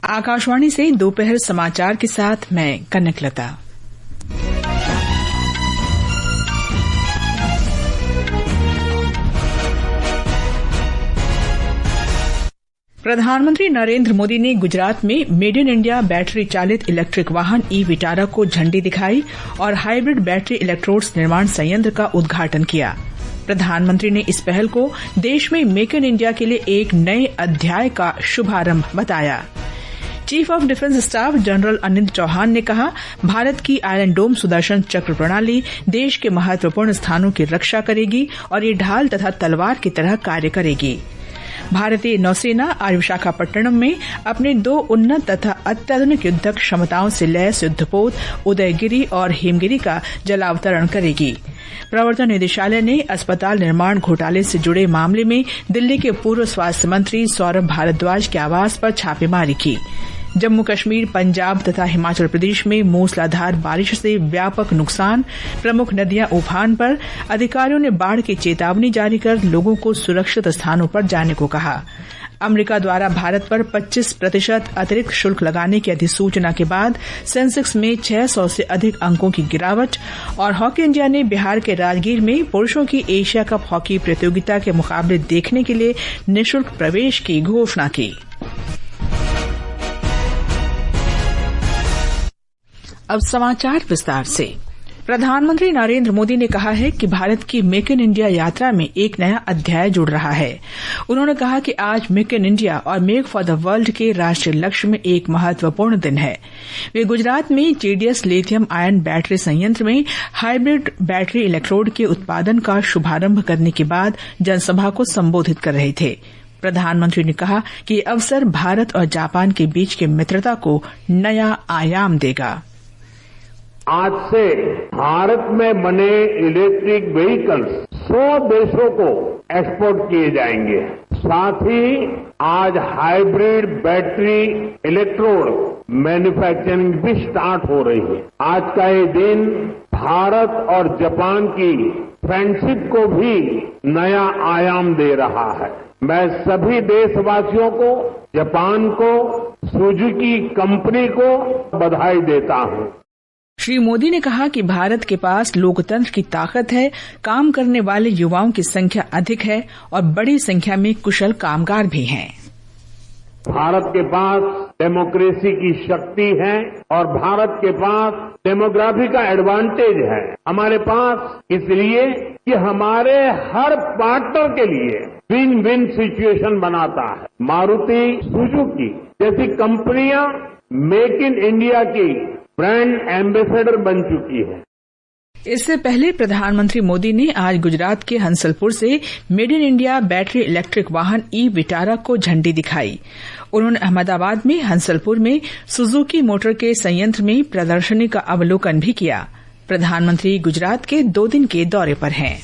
आकाशवाणी से दोपहर समाचार के साथ मैं कनकलता। प्रधानमंत्री नरेंद्र मोदी ने गुजरात में मेड इन इंडिया बैटरी चालित इलेक्ट्रिक वाहन ई विटारा को झंडी दिखाई और हाइब्रिड बैटरी इलेक्ट्रोड्स निर्माण संयंत्र का उद्घाटन किया। प्रधानमंत्री ने इस पहल को देश में मेक इन इंडिया के लिए एक नए अध्याय का शुभारंभ बताया। Chief of defence staff general Anil Chauhan ने कहा, भारत की आयरन डोम सुदर्शन चक्र प्रणाली देश के महत्वपूर्ण स्थानों की रक्षा करेगी और ये ढाल तथा तलवार की तरह कार्य करेगी। भारतीय नौसेना आज विशाखापट्टनम में अपने 2 उन्नत तथा अत्याधुनिक युद्धक क्षमताओं से लैस युद्धपोत उदयगिरी और हिमगिरी का जलावतरण करेगी। प्रवर्तन निदेशालय ने अस्पताल निर्माण घोटाले से जुड़े मामले में दिल्ली के पूर्व स्वास्थ्य मंत्री सौरभ भारद्वाज के आवास पर छापेमारी की। जम्मू कश्मीर, पंजाब तथा हिमाचल प्रदेश में मूसलाधार बारिश से व्यापक नुकसान, प्रमुख नदियां उफान पर। अधिकारियों ने बाढ़ की चेतावनी जारी कर लोगों को सुरक्षित स्थानों पर जाने को कहा। अमेरिका द्वारा भारत पर 25% अतिरिक्त शुल्क लगाने की अधिसूचना के बाद सेंसेक्स में 600 से अधिक अंकों की गिरावट। और हॉकी इंडिया ने बिहार के राजगीर में पुरुषों की एशिया कप हॉकी प्रतियोगिता के मुकाबले देखने के लिए निःशुल्क प्रवेश की घोषणा की। अब समाचार विस्तार से। प्रधानमंत्री नरेंद्र मोदी ने कहा है कि भारत की मेक इन इंडिया यात्रा में एक नया अध्याय जुड़ रहा है। उन्होंने कहा कि आज मेक इन इंडिया और मेक फॉर द वर्ल्ड के राष्ट्रीय लक्ष्य में एक महत्वपूर्ण दिन है। वे गुजरात में जेडीएस लिथियम आयन बैटरी संयंत्र में हाइब्रिड बैटरी इलेक्ट्रोड के उत्पादन का शुभारंभ करने के बाद जनसभा को संबोधित कर रहे थे। प्रधानमंत्री ने कहा कि ये अवसर भारत और जापान के बीच की मित्रता को नया आयाम देगा। आज से भारत में बने इलेक्ट्रिक व्हीकल्स 100 देशों को एक्सपोर्ट किए जाएंगे। साथ ही आज हाइब्रिड बैटरी इलेक्ट्रोड मैन्युफैक्चरिंग भी स्टार्ट हो रही है। आज का ये दिन भारत और जापान की फ्रेंडशिप को भी नया आयाम दे रहा है। मैं सभी देशवासियों को, जापान को, सुजुकी कंपनी को बधाई देता हूं। श्री मोदी ने कहा कि भारत के पास लोकतंत्र की ताकत है, काम करने वाले युवाओं की संख्या अधिक है और बड़ी संख्या में कुशल कामगार भी हैं। भारत के पास डेमोक्रेसी की शक्ति है और भारत के पास डेमोग्राफी का एडवांटेज है हमारे पास, इसलिए कि हमारे हर पार्टनर के लिए विन विन सिचुएशन बनाता है। मारुति सुजुकी जैसी कंपनियां मेक इन इंडिया की ब्रांड एम्बेसडर बन चुकी है। इससे पहले प्रधानमंत्री मोदी ने आज गुजरात के हंसलपुर से made in India battery electric वाहन ई विटारा को झंडी दिखाई। उन्होंने अहमदाबाद में हंसलपुर में सुजुकी मोटर के संयंत्र में प्रदर्शनी का अवलोकन भी किया। प्रधानमंत्री गुजरात के 2 दिन के दौरे पर हैं।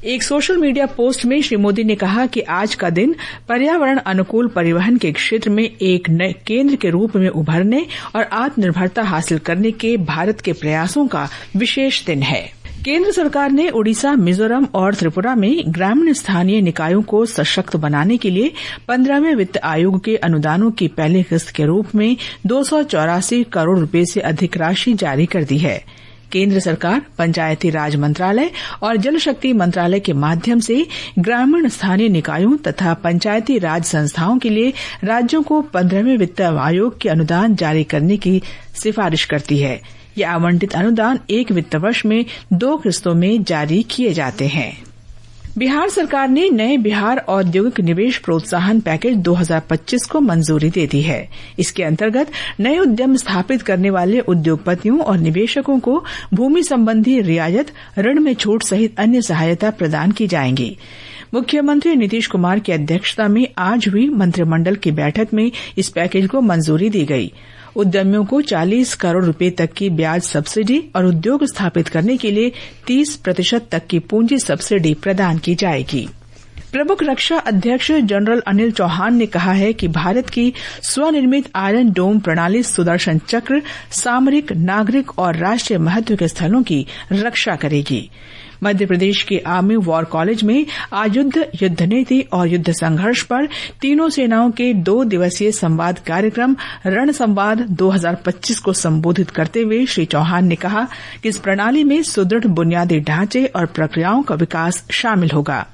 एक सोशल मीडिया पोस्ट में श्री मोदी ने कहा कि आज का दिन पर्यावरण अनुकूल परिवहन के क्षेत्र में एक नए केंद्र के रूप में उभरने और आत्मनिर्भरता हासिल करने के भारत के प्रयासों का विशेष दिन है। केंद्र सरकार ने ओडिशा, मिजोरम और त्रिपुरा में ग्रामीण स्थानीय निकायों को सशक्त बनाने के लिए 15वें वित्त आयोग के अनुदानों की पहली किस्त के रूप में 284 करोड़ रुपए से अधिक राशि जारी कर दी है। केंद्र सरकार पंचायती राज मंत्रालय और जल शक्ति मंत्रालय के माध्यम से ग्रामीण स्थानीय निकायों तथा पंचायती राज संस्थाओं के लिए राज्यों को 15वें वित्त आयोग के अनुदान जारी करने की सिफारिश करती है। ये आवंटित अनुदान एक वित्त वर्ष में 2 किस्तों में जारी किए जाते हैं। बिहार सरकार ने नए बिहार औद्योगिक निवेश प्रोत्साहन पैकेज 2025 को मंजूरी दे दी है। इसके अंतर्गत नए उद्यम स्थापित करने वाले उद्योगपतियों और निवेशकों को भूमि संबंधी रियायत, ऋण में छूट सहित अन्य सहायता प्रदान की जाएंगी। मुख्यमंत्री नीतीश कुमार की अध्यक्षता में आज हुई मंत्रिमंडल की बैठक में इस पैकेज को मंजूरी दी गई। उद्यमियों को 40 करोड़ रुपए तक की ब्याज सब्सिडी और उद्योग स्थापित करने के लिए 30% तक की पूंजी सब्सिडी प्रदान की जाएगी। प्रमुख रक्षा अध्यक्ष जनरल अनिल चौहान ने कहा है कि भारत की स्वनिर्मित आयरन डोम प्रणाली सुदर्शन चक्र सामरिक, नागरिक और राष्ट्रीय महत्व के स्थलों की रक्षा करेगी। मध्य प्रदेश के आर्मी वॉर कॉलेज में आज युद्ध नीति और युद्ध संघर्ष पर तीनों सेनाओं के 2 दिवसीय संवाद कार्यक्रम रण संवाद 2025 को संबोधित करते हुए श्री चौहान ने कहा कि इस प्रणाली में सुदृढ़ बुनियादी ढांचे और प्रक्रियाओं का विकास शामिल होगा।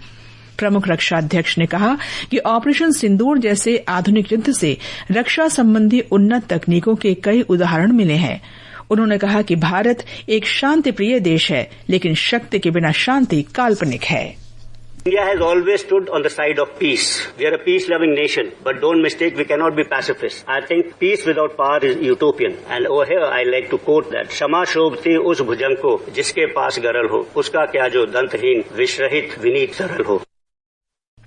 प्रमुख रक्षा अध्यक्ष ने कहा कि ऑपरेशन सिंदूर जैसे आधुनिक युद्ध से रक्षा संबंधी उन्नत तकनीकों के कई उदाहरण मिले हैं। उन्होंने कहा कि भारत एक शांति प्रिय देश है, लेकिन शक्ति के बिना शांति काल्पनिक है। India has always stood on the side of peace. We are a peace-loving nation, but don't mistake, we cannot be pacifists. I think peace without power is utopian. And over here, I like to quote that, क्षमा शोभती उस भुजंग को जिसके पास गरल हो, उसका क्या जो दंतहीन विषरहित विनीत सरल हो।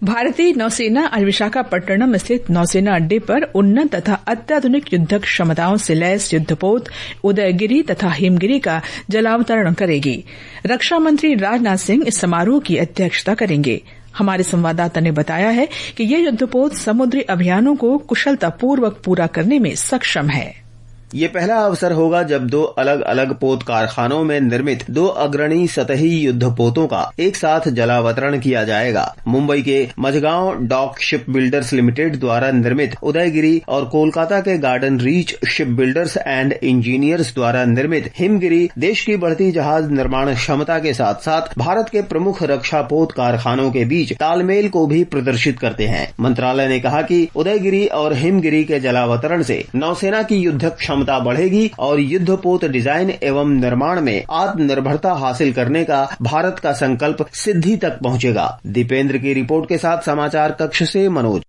भारतीय नौसेना आज विशाखापट्टनम स्थित नौसेना अड्डे पर उन्नत तथा अत्याधुनिक युद्धक क्षमताओं से लैस युद्धपोत उदयगिरी तथा हिमगिरी का जलावतरण करेगी। रक्षा मंत्री राजनाथ सिंह इस समारोह की अध्यक्षता करेंगे। हमारे संवाददाता ने बताया है कि ये युद्धपोत समुद्री अभियानों को कुशलतापूर्वक पूरा करने में सक्षम है। ये पहला अवसर होगा जब 2 अलग अलग पोत कारखानों में निर्मित 2 अग्रणी सतही युद्ध पोतों का एक साथ जलावतरण किया जाएगा। मुंबई के Mazagon dock ship builders limited द्वारा निर्मित उदयगिरी और कोलकाता के garden reach ship builders and engineers द्वारा निर्मित हिमगिरी देश की बढ़ती जहाज निर्माण क्षमता के साथ साथ भारत के प्रमुख रक्षा पोत कारखानों के बीच तालमेल को भी प्रदर्शित करते हैं। मंत्रालय ने कहा कि उदयगिरी और हिमगिरी के जलावतरण से नौसेना की युद्धक क्षमता बढ़ेगी और युद्धपोत डिजाइन एवं निर्माण में आत्मनिर्भरता हासिल करने का भारत का संकल्प सिद्धि तक पहुंचेगा। दीपेंद्र की रिपोर्ट के साथ समाचार कक्ष से मनोज।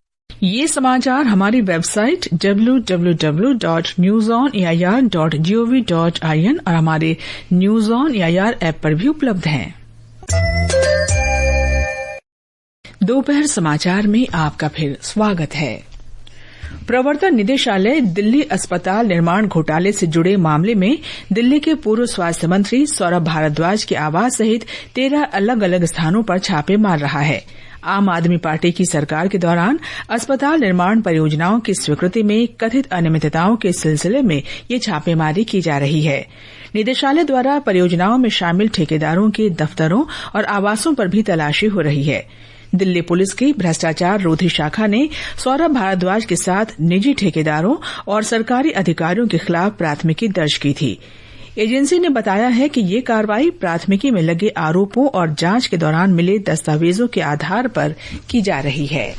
ये समाचार हमारी वेबसाइट www.newsonair.gov.in और हमारे न्यूज ऑन एआईआर ऐप पर भी उपलब्ध हैं। दोपहर समाचार में आपका फिर स्वागत है। प्रवर्तन निदेशालय दिल्ली अस्पताल निर्माण घोटाले से जुड़े मामले में दिल्ली के पूर्व स्वास्थ्य मंत्री सौरभ भारद्वाज के आवास सहित 13 अलग अलग स्थानों पर छापे मार रहा है। आम आदमी पार्टी की सरकार के दौरान अस्पताल निर्माण परियोजनाओं की स्वीकृति में कथित अनियमितताओं के सिलसिले में ये छापेमारी की जा रही है। निदेशालय द्वारा परियोजनाओं में शामिल ठेकेदारों के दफ्तरों और आवासों पर भी तलाशी हो रही है। दिल्ली पुलिस की भ्रष्टाचार रोधी शाखा ने सौरभ भारद्वाज के साथ निजी ठेकेदारों और सरकारी अधिकारियों के खिलाफ प्राथमिकी दर्ज की थी। एजेंसी ने बताया है कि ये कार्रवाई प्राथमिकी में लगे आरोपों और जांच के दौरान मिले दस्तावेजों के आधार पर की जा रही है।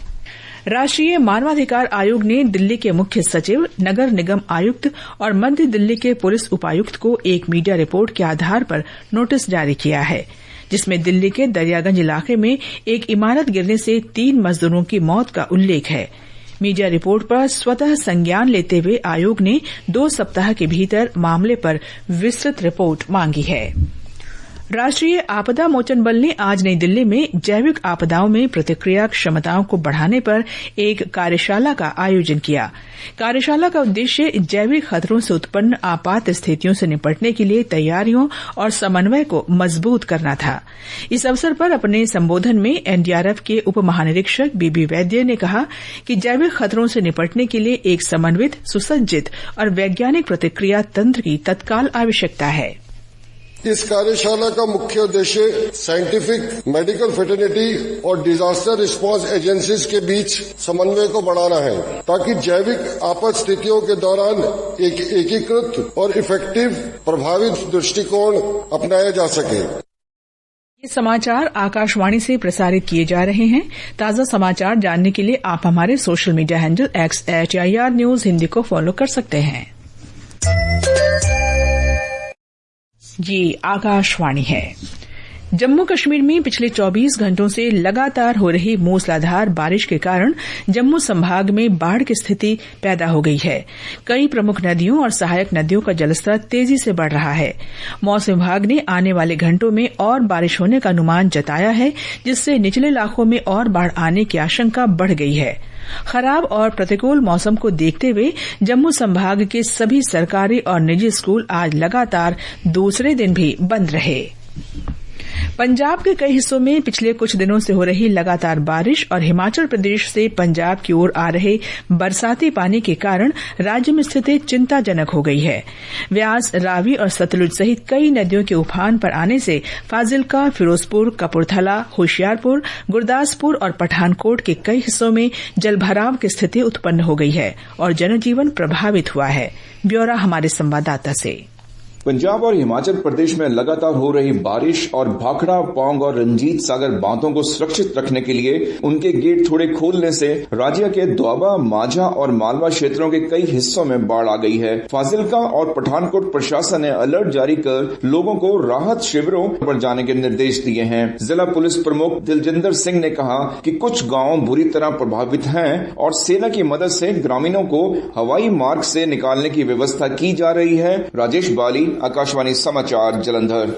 राष्ट्रीय मानवाधिकार आयोग ने दिल्ली के मुख्य सचिव, नगर निगम आयुक्त और मध्य दिल्ली के पुलिस उपायुक्त को एक मीडिया रिपोर्ट के आधार पर नोटिस जारी किया है, जिसमें दिल्ली के दरियागंज इलाके में एक इमारत गिरने से 3 मजदूरों की मौत का उल्लेख है। मीडिया रिपोर्ट पर स्वतः संज्ञान लेते हुए आयोग ने 2 सप्ताह के भीतर मामले पर विस्तृत रिपोर्ट मांगी है। राष्ट्रीय आपदा मोचन बल ने आज नई दिल्ली में जैविक आपदाओं में प्रतिक्रिया क्षमताओं को बढ़ाने पर एक कार्यशाला का आयोजन किया। कार्यशाला का उद्देश्य जैविक खतरों से उत्पन्न आपात स्थितियों से निपटने के लिए तैयारियों और समन्वय को मजबूत करना था। इस अवसर पर अपने संबोधन में एनडीआरएफ के उप महानिरीक्षक बीबी वैद्य ने कहा कि जैविक खतरों से निपटने के लिए एक समन्वित, सुसज्जित और वैज्ञानिक प्रतिक्रिया तंत्र की तत्काल आवश्यकता है। इस कार्यशाला का मुख्य उद्देश्य साइंटिफिक, मेडिकल फ्रेटर्निटी और डिजास्टर रिस्पांस एजेंसीज के बीच समन्वय को बढ़ाना है, ताकि जैविक आपात स्थितियों के दौरान एक एकीकृत और इफेक्टिव प्रभावी दृष्टिकोण अपनाया जा सके। ये समाचार आकाशवाणी से प्रसारित किए जा रहे हैं। ताजा समाचार जानने के लिए आप हमारे social media handle @AIR News Hindi को फॉलो कर सकते हैं। ये आकाशवाणी है। जम्मू कश्मीर में पिछले 24 घंटों से लगातार हो रही मूसलाधार बारिश के कारण जम्मू संभाग में बाढ़ की स्थिति पैदा हो गई है। कई प्रमुख नदियों और सहायक नदियों का जलस्तर तेजी से बढ़ रहा है। मौसम विभाग ने आने वाले घंटों में और बारिश होने का अनुमान जताया है, जिससे निचले इलाकों में और बाढ़ आने की आशंका बढ़ गई है। खराब और प्रतिकूल मौसम को देखते हुए जम्मू संभाग के सभी सरकारी और निजी स्कूल आज लगातार दूसरे दिन भी बंद रहे। पंजाब के कई हिस्सों में पिछले कुछ दिनों से हो रही लगातार बारिश और हिमाचल प्रदेश से पंजाब की ओर आ रहे बरसाती पानी के कारण राज्य में स्थिति चिंताजनक हो गई है। व्यास, रावी और सतलुज सहित कई नदियों के उफान पर आने से फाजिल्का, फिरोजपुर, कपूरथला, होशियारपुर, गुरदासपुर और पठानकोट के कई हिस्सों में जलभराव की स्थिति उत्पन्न हो गई है और जनजीवन प्रभावित हुआ है। ब्यौरा हमारे संवाददाता से। पंजाब और हिमाचल प्रदेश में लगातार हो रही बारिश और भाखड़ा, पौंग और रंजीत सागर बांधों को सुरक्षित रखने के लिए उनके गेट थोड़े खोलने से राज्य के दोआबा, माझा और मालवा क्षेत्रों के कई हिस्सों में बाढ़ आ गई है। फाजिल्का और पठानकोट प्रशासन ने अलर्ट जारी कर लोगों को राहत शिविरों पर जाने के निर्देश दिए हैं। जिला पुलिस प्रमुख दिलजिंदर सिंह ने कहा कि कुछ गांव बुरी तरह प्रभावित हैं और सेना की मदद से ग्रामीणों को हवाई मार्ग से निकालने की व्यवस्था की जा रही है। राजेश बाली, आकाशवाणी समाचार, जलंधर।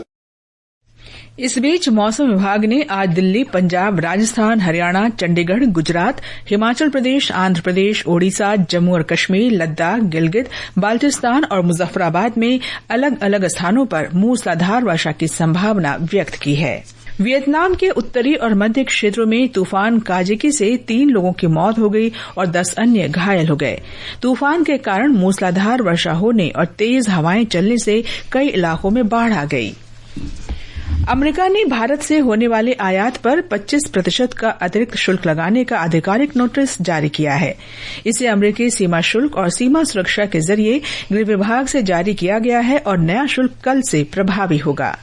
इस बीच मौसम विभाग ने आज दिल्ली, पंजाब, राजस्थान, हरियाणा, चंडीगढ़, गुजरात, हिमाचल प्रदेश, आंध्र प्रदेश, ओडिशा, जम्मू और कश्मीर, लद्दाख, गिलगित, बाल्टिस्तान और मुजफ्फराबाद में अलग अलग स्थानों पर मूसलाधार वर्षा की संभावना व्यक्त की है। वियतनाम के उत्तरी और मध्य क्षेत्रों में तूफान काजिकी से 3 लोगों की मौत हो गई और 10 अन्य घायल हो गए। तूफान के कारण मूसलाधार वर्षा होने और तेज हवाएं चलने से कई इलाकों में बाढ़ आ गई। अमेरिका ने भारत से होने वाले आयात पर 25% का अतिरिक्त शुल्क लगाने का आधिकारिक नोटिस जारी किया है। इसे अमेरिकी सीमा शुल्क और सीमा सुरक्षा के जरिए गृह विभाग से जारी किया गया है और नया शुल्क कल से प्रभावी होगा।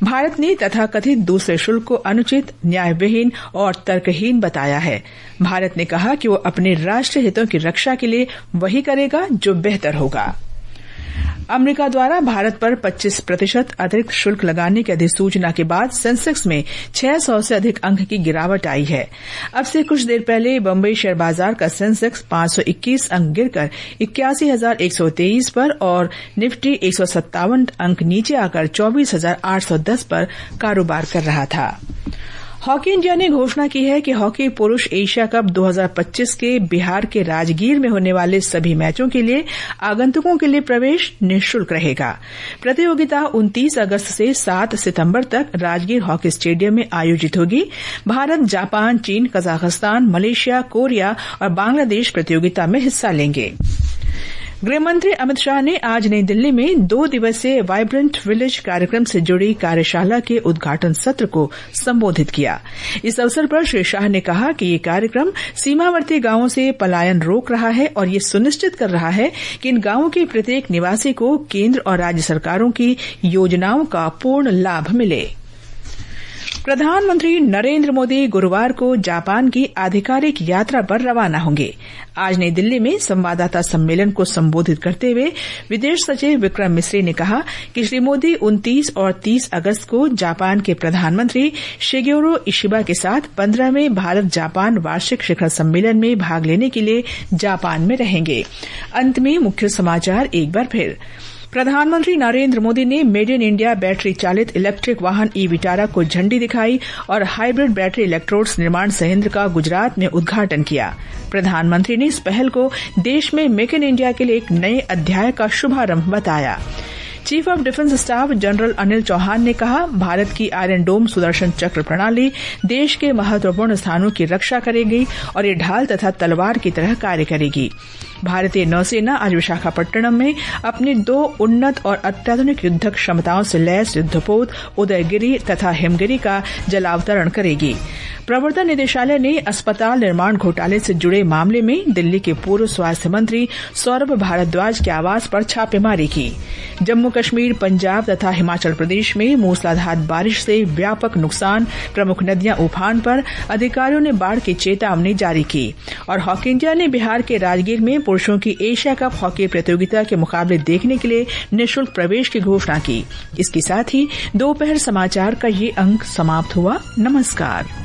भारत ने तथाकथित दूसरे शुल्क को अनुचित, न्यायविहीन और तर्कहीन बताया है। भारत ने कहा कि वो अपने राष्ट्रीय हितों की रक्षा के लिए वही करेगा जो बेहतर होगा। अमेरिका द्वारा भारत पर 25% अतिरिक्त शुल्क लगाने की अधिसूचना के बाद सेंसेक्स में 600 से अधिक अंक की गिरावट आई है। अब से कुछ देर पहले बम्बई शेयर बाजार का सेंसेक्स 521 अंक गिरकर 81,123 पर और निफ्टी 157 अंक नीचे आकर 24,810 पर कारोबार कर रहा था। हॉकी इंडिया ने घोषणा की है कि हॉकी पुरुष एशिया कप 2025 के बिहार के राजगीर में होने वाले सभी मैचों के लिए आगंतुकों के लिए प्रवेश निःशुल्क रहेगा। प्रतियोगिता 29 अगस्त से 7 सितंबर तक राजगीर हॉकी स्टेडियम में आयोजित होगी। भारत, जापान, चीन, कजाखस्तान, मलेशिया, कोरिया और बांग्लादेश प्रतियोगिता में हिस्सा लेंगे। गृहमंत्री अमित शाह ने आज नई दिल्ली में 2 दिवसीय वाइब्रेंट विलेज कार्यक्रम से जुड़ी कार्यशाला के उद्घाटन सत्र को संबोधित किया। इस अवसर पर श्री शाह ने कहा कि ये कार्यक्रम सीमावर्ती गांवों से पलायन रोक रहा है और ये सुनिश्चित कर रहा है कि इन गांवों के प्रत्येक निवासी को केंद्र और राज्य सरकारों की योजनाओं का पूर्ण लाभ मिले। प्रधानमंत्री नरेंद्र मोदी गुरुवार को जापान की आधिकारिक यात्रा पर रवाना होंगे। आज नई दिल्ली में संवाददाता सम्मेलन को संबोधित करते हुए विदेश सचिव विक्रम मिस्री ने कहा कि श्री मोदी 29 और 30 अगस्त को जापान के प्रधानमंत्री शिगेरो इशिबा के साथ 15वें भारत जापान वार्षिक शिखर सम्मेलन में भाग लेने के लिए जापान में रहेंगे। अंत में मुख्य समाचार एक बार फिर। प्रधानमंत्री नरेंद्र मोदी ने मेड इन इंडिया बैटरी चालित इलेक्ट्रिक वाहन ई विटारा को झंडी दिखाई और हाइब्रिड बैटरी इलेक्ट्रोड्स निर्माण संयंत्र का गुजरात में उद्घाटन किया। प्रधानमंत्री ने इस पहल को देश में मेक इन इंडिया के लिए एक नए अध्याय का शुभारंभ बताया। Chief of defence staff general Anil Chauhan ने कहा, भारत की आयरन डोम सुदर्शन चक्र प्रणाली देश के महत्वपूर्ण स्थानों की रक्षा करेगी और ये ढाल तथा तलवार की तरह कार्य करेगी। भारतीय नौसेना आज विशाखापट्टनम में अपनी 2 उन्नत और अत्याधुनिक युद्धक क्षमताओं से लैस युद्धपोत उदयगिरी तथा हिमगिरी का जलावतरण करेगी। प्रवर्तन निदेशालय ने अस्पताल निर्माण घोटाले से जुड़े मामले में दिल्ली के पूर्व स्वास्थ्य मंत्री सौरभ भारद्वाज के आवास पर छापेमारी की। जम्मू कश्मीर, पंजाब तथा हिमाचल प्रदेश में मूसलाधार बारिश से व्यापक नुकसान, प्रमुख नदियां उफान पर, अधिकारियों ने बाढ़ की चेतावनी जारी की। और हॉकी इंडिया ने बिहार के राजगीर में पुरुषों की एशिया कप हॉकी प्रतियोगिता के मुकाबले देखने के लिए निःशुल्क प्रवेश की घोषणा की। इसके साथ ही दोपहर समाचार का ये अंक समाप्त हुआ। नमस्कार।